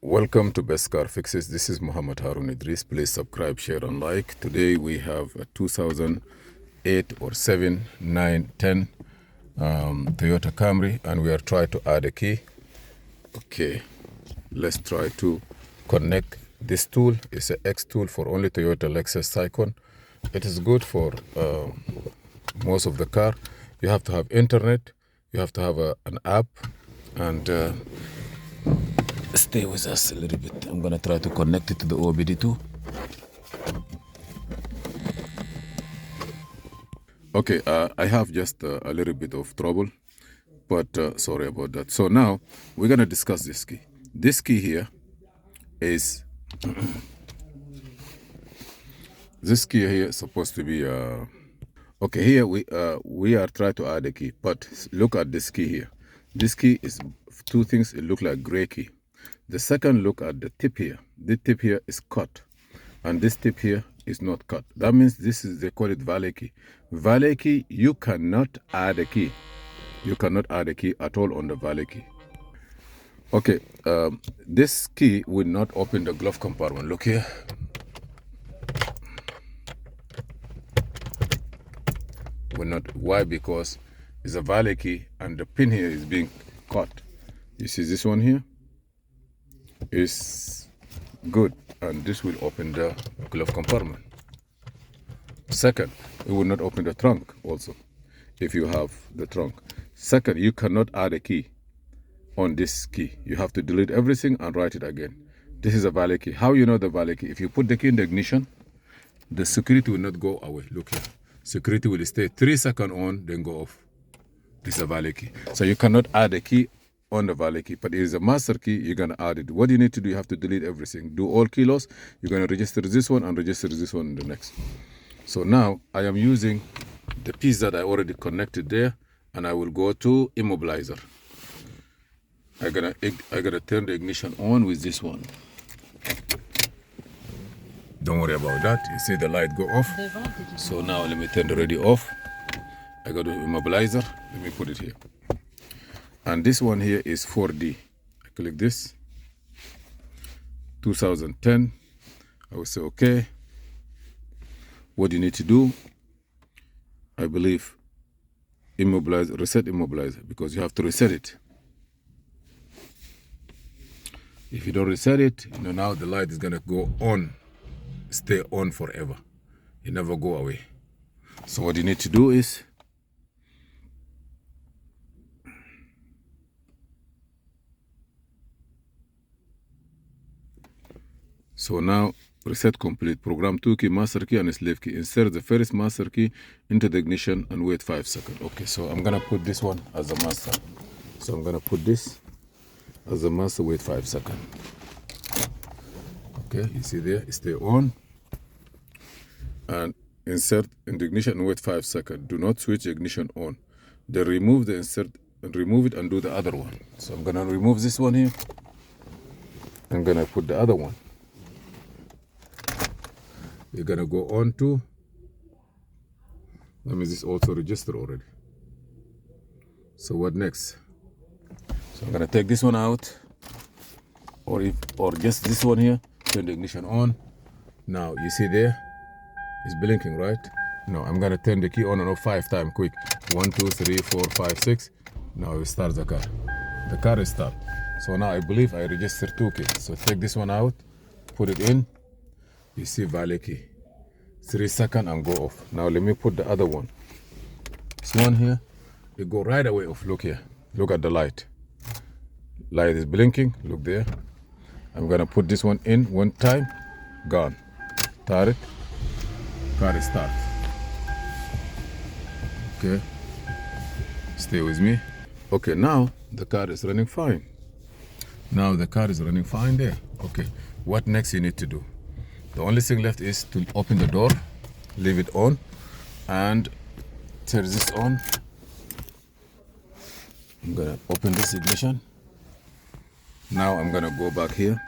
Welcome to Best Car Fixes. This is Muhammad Harun Idris. Please subscribe, share, and like. Today we have a 2008 or 7, 9, 10 Toyota Camry, and we are trying to add a key. Okay, let's try to connect this tool. It's an X tool for only Toyota Lexus Tycoon. It is good for most of the car. You have to have internet. You have to have an app, and stay with us a little bit. I'm gonna try to connect it to the OBD2. Okay, I have just a little bit of trouble, but sorry about that. So now we're gonna discuss this key. This key here is this key here is supposed to be okay. Here we are trying to add a key, but look at this key here. This key is two things. It look like gray key. The second, look at the tip here. The tip here is cut, and this tip here is not cut. That means this is, they call it valet key. Valet key, you cannot add a key. You cannot add a key at all on the valet key. Okay, this key will not open the glove compartment. Look here. Will not. Why? Because it's a valet key, and the pin here is being cut. You see this one here? Is good, and this will open the glove compartment. Second, it will not open the trunk also if you have the trunk. Second, you cannot add a key on this key. You have to delete everything and write it again. This is a valet key. How you know the valet key? If you put the key in the ignition, the security will not go away. Look here. Security will stay 3 seconds on, then go off. This is a valet key. So you cannot add a key on the valet key, but it is a master key. You're gonna add it. What you need to do, you have to delete everything. Do all kilos. You're gonna register this one and register this one in the next. So now I am using the piece that I already connected there, and I will go to immobilizer. I gotta turn the ignition on with this one. Don't worry about that. You see the light go off. So now let me turn the radio off. I go to immobilizer. Let me put it here. And this one here is 4D. I click this. 2010. I will say okay. What you need to do, I believe, immobilizer, reset immobilizer, because you have to reset it. If you don't reset it, now the light is gonna go on, stay on forever. It never go away. So what you need to do is so now reset complete. Program 2 key, master key, and slave key. Insert the first master key into the ignition and wait 5 seconds. Okay, so I'm gonna put this one as a master. So I'm gonna put this as a master, wait 5 seconds. Okay, you see there, stay on. And insert in the ignition and wait 5 seconds. Do not switch ignition on. Then remove the insert and remove it and do the other one. So I'm gonna remove this one here. I'm gonna put the other one. You're gonna go on to, that means this also registered already. So what next? So I'm gonna take this one out, or just this one here, turn the ignition on. Now you see there, it's blinking, right? No, I'm gonna turn the key on and off 5 times quick. 1, 2, 3, 4, 5, 6. Now it starts the car. The car is stopped. So now I believe I registered 2 keys. So take this one out, put it in. You see valet key. 3 seconds and go off. Now let me put the other one. This one here, it go right away off. Look here. Look at the light. Light is blinking. Look there. I'm gonna put this one in 1 time. Gone. Start it. Car is start. Okay. Stay with me. Okay, now the car is running fine. Now the car is running fine there. Okay. What next you need to do? The only thing left is to open the door, leave it on, and turn this on. I'm gonna open this ignition. Now I'm gonna go back here.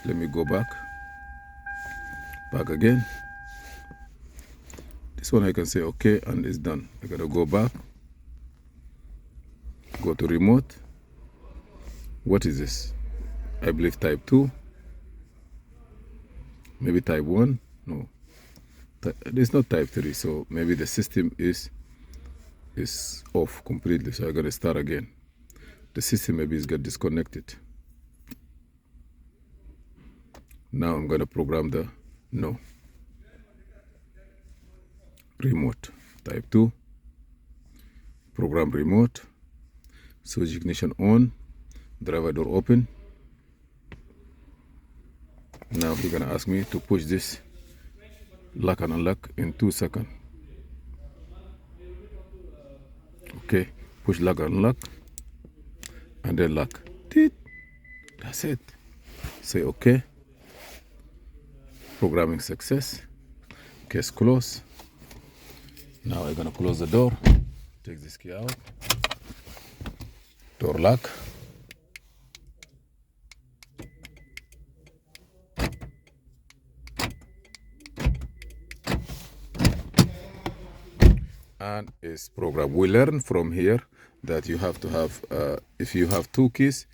Let me go back again. This one I can say okay, and it's done. I gotta go back, go to remote. What is this? I believe type 2, maybe type 1, no, it's not type 3, so maybe the system is off completely, so I gotta start again. The system maybe is got disconnected. Now I'm gonna program the no. Remote, type 2, program remote, switch ignition on, driver door open. Now he's gonna ask me to push this lock and unlock in 2 seconds. Okay, push lock and unlock, and then lock. That's it. Say okay. Programming success. Case close. Now I'm gonna close the door. Take this key out. Door lock. And it's programmed. We learn from here that you have to have, if you have 2 keys,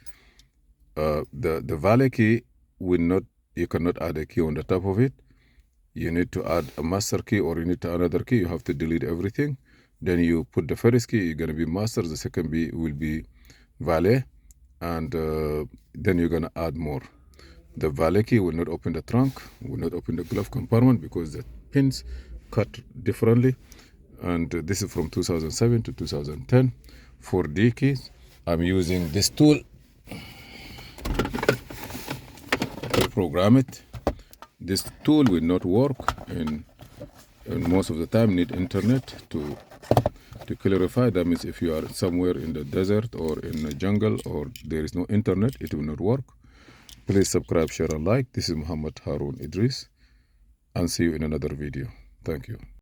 the valet key will not, you cannot add a key on the top of it. You need to add a master key, or you need to add another key. You have to delete everything. Then you put the first key, you're gonna be master, the second key will be valet, and then you're gonna add more. The valet key will not open the trunk, will not open the glove compartment because the pins cut differently. And this is from 2007 to 2010. For D keys, I'm using this tool to program it. This tool will not work, and most of the time need internet to clarify. That means if you are somewhere in the desert or in the jungle or there is no internet, it will not work. Please subscribe, share, and like. This is Muhammad Harun Idris, and see you in another video. Thank you.